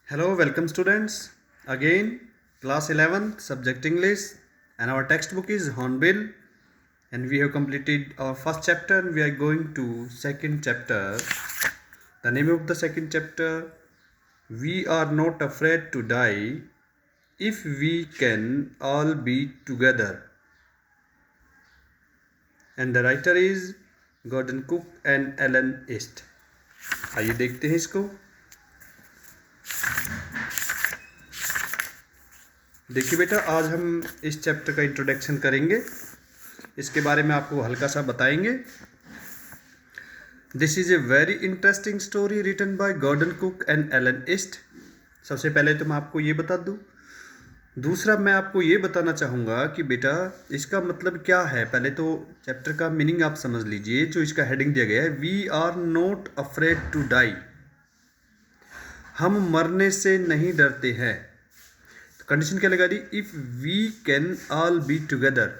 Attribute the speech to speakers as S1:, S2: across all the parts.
S1: Hello, welcome students. Again, class 11, subject English, and our textbook is Hornbill. And we have completed our first chapter. And we are going to second chapter. The name of the second chapter: We are not afraid to die if we can all be together. And the writer is Gordon Cook and Ellen East. आइए देखते हैं इसको. देखिए बेटा, आज हम इस chapter का इंट्रोडक्शन करेंगे. इसके बारे में आपको हल्का सा बताएंगे. This is a very interesting story written by Gordon Cook and Alan East. सबसे पहले तो मैं आपको ये बता दूं. दूसरा मैं आपको ये बताना चाहूँगा कि बेटा इसका मतलब क्या है. पहले तो चैप्टर का मीनिंग आप समझ लीजिए. जो इसका हेडिंग दिया गया है, we are not afraid to die. हम मरने से नहीं डरते हैं. कंडीशन क्या लगा दी? If we can all be together.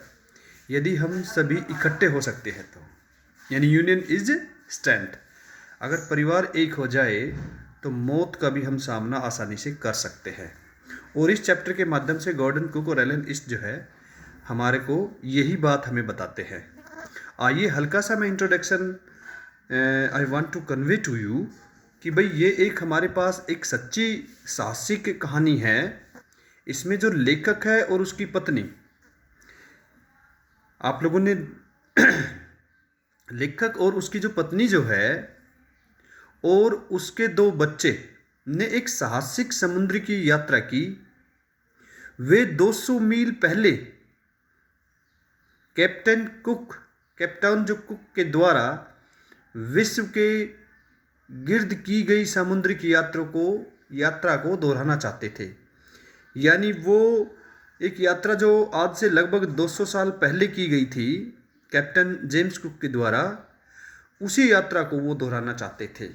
S1: यदि हम सभी इकट्ठे हो सकते हैं तो, यानी यूनियन इज स्ट्रेंथ. अगर परिवार एक हो जाए तो मौत का भी हम सामना आसानी से कर सकते हैं. और इस चैप्टर के माध्यम से गॉर्डन कुक और एलन ईस्ट जो है हमारे को यही बात हमें बताते हैं. आइए हल्का सा मैं introduction I want to convey to you कि भाई ये एक हमारे पास एक सच्ची साहसिक कहानी है. इसमें जो लेखक है और उसकी पत्नी, आप लोगों ने लेखक और उसकी जो पत्नी जो है और उसके दो बच्चे ने एक साहसिक समुद्र की यात्रा की. वे 200 मील पहले कैप्टन जो कुक के द्वारा विश्व के गिर्द की गई समुद्र की यात्रा को दोहराना चाहते थे. यानी वो एक यात्रा जो आज से लगभग 200 साल पहले की गई थी कैप्टन जेम्स कुक के द्वारा, उसी यात्रा को वो दोहराना चाहते थे.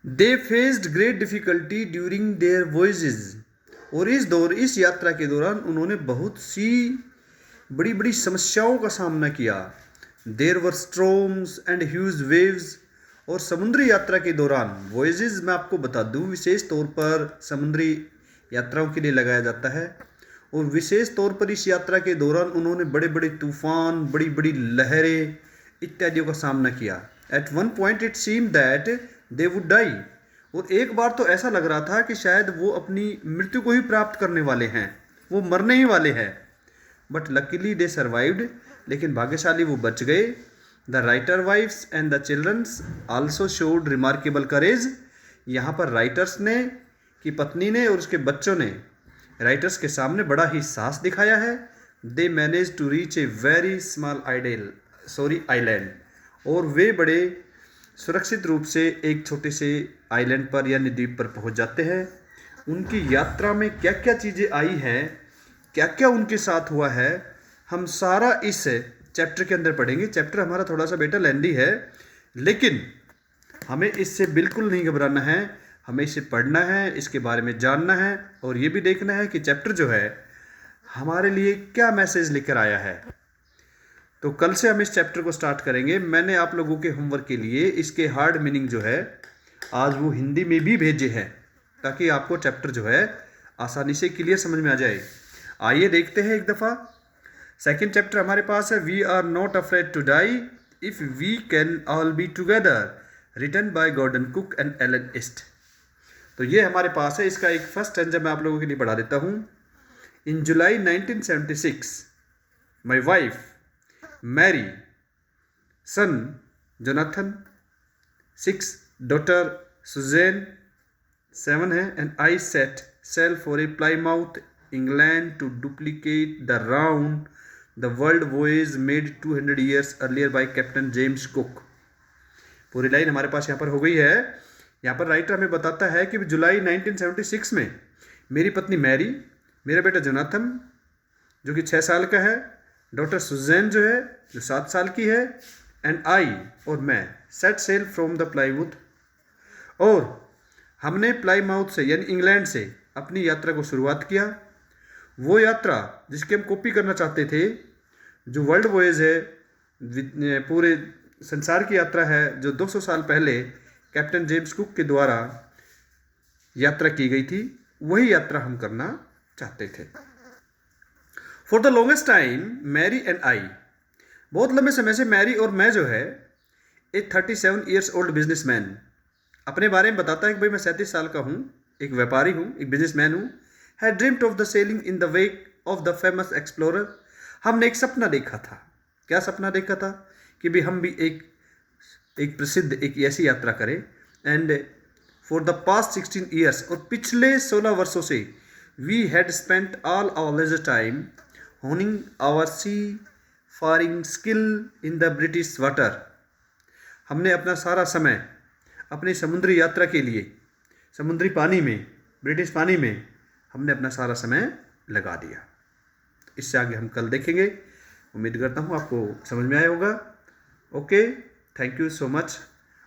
S1: They faced great difficulty during their voyages. और इस यात्रा के दौरान उन्होंने बहुत सी बड़ी बड़ी समस्याओं का सामना किया. There were storms and huge waves. और समुद्री यात्रा के दौरान, वॉयजेज मैं आपको बता दूं विशेष तौर पर समुद्री यात्राओं के लिए लगाया जाता है. और विशेष तौर पर इस यात्रा के दौरान उन्होंने बड़े बड़े तूफान, बड़ी बड़ी लहरें इत्यादियों का सामना किया. At one point it seem that they would die. और एक बार तो ऐसा लग रहा था कि शायद वो अपनी मृत्यु को ही प्राप्त करने वाले हैं, वो मरने ही वाले हैं. But luckily they survived. लेकिन भाग्यशाली वो बच गए. The writer wives and the childrens also showed remarkable courage. यहाँ पर राइटर्स ने की पत्नी ने और उसके बच्चों ने राइटर्स के सामने बड़ा ही साहस दिखाया है. They manage to reach a very small island. और वे बड़े सुरक्षित रूप से एक छोटे से आइलैंड पर यानी द्वीप पर पहुंच जाते हैं. उनकी यात्रा में क्या क्या चीज़ें आई हैं, क्या क्या उनके साथ हुआ है, हम सारा इस चैप्टर के अंदर पढ़ेंगे. चैप्टर हमारा थोड़ा सा बेटा लेंदी है, लेकिन हमें इससे बिल्कुल नहीं घबराना है. हमें इसे पढ़ना है, इसके बारे में जानना है और ये भी देखना है कि चैप्टर जो है हमारे लिए क्या मैसेज लेकर आया है. तो कल से हम इस चैप्टर को स्टार्ट करेंगे. मैंने आप लोगों के होमवर्क के लिए इसके हार्ड मीनिंग जो है आज वो हिंदी में भी भेजे हैं, ताकि आपको चैप्टर जो है आसानी से क्लियर समझ में आ जाए. आइए देखते हैं एक दफ़ा. सेकेंड चैप्टर हमारे पास है we are not afraid to die if we can all be together, written by Gordon Cook and Alan East. तो ये हमारे पास है. इसका एक फर्स्ट स्टैंजा मैं आप लोगों के लिए पढ़ा देता हूँ. In July 1976 my wife Mary, son Jonathan, 6 daughter Suzanne 7 है, and I set sail for a Plymouth England to duplicate the round the world voyage made 200 years earlier by captain James Cook. पूरी line हमारे पास यहाँ पर हो गई है. यहाँ पर राइटर हमें बताता है कि जुलाई 1976 में मेरी पत्नी मैरी, मेरा बेटा जोनाथन जो कि 6 साल का है, डॉटर सुजैन जो है जो 7 साल की है, एंड आई और मैं set sail from the plywood. और हमने प्लाईमाउथ से यानी इंग्लैंड से अपनी यात्रा को शुरुआत किया. वो यात्रा जिसकी हम कॉपी करना चाहते थे, जो वर्ल्ड वॉयज है, पूरे संसार की यात्रा है जो 200 साल पहले कैप्टन जेम्स कुक के द्वारा यात्रा की गई थी, वही यात्रा हम करना चाहते थे। For the longest time Mary and I, बहुत लंबे समय से मैरी और मैं जो है, ए 37 ईयर्स ओल्ड बिजनेसमैन, अपने बारे में बताता है कि भाई मैं 37 साल का हूँ, एक व्यापारी हूँ, एक बिजनेसमैन हूँ। Had dreamed of the selling in the wake of the famous explorer, हमने एक सपना देखा था। क्या सपना देखा था? कि भी हम भी एक प्रसिद्ध एक ऐसी यात्रा करें। And for the past 16 years, और पिछले 16 वर्षों से, we had spent all our leisure time honing our seafaring skill in the British water, हमने अपना सारा समय अपनी समुद्री यात्रा के लिए समुद्री पानी में, ब्रिटिश पानी में हमने अपना सारा समय लगा दिया। इससे आगे हम कल देखेंगे। उम्मीद करता हूँ आपको समझ में आया होगा। Okay, thank you so much.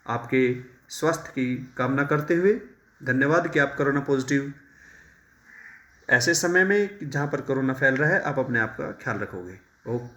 S1: आपके स्वास्थ्य की कामना करते हुए धन्यवाद कि आप कोरोना पॉजिटिव, ऐसे समय में जहाँ पर कोरोना फैल रहा है, आप अपने आप का ख्याल रखोगे। ओके।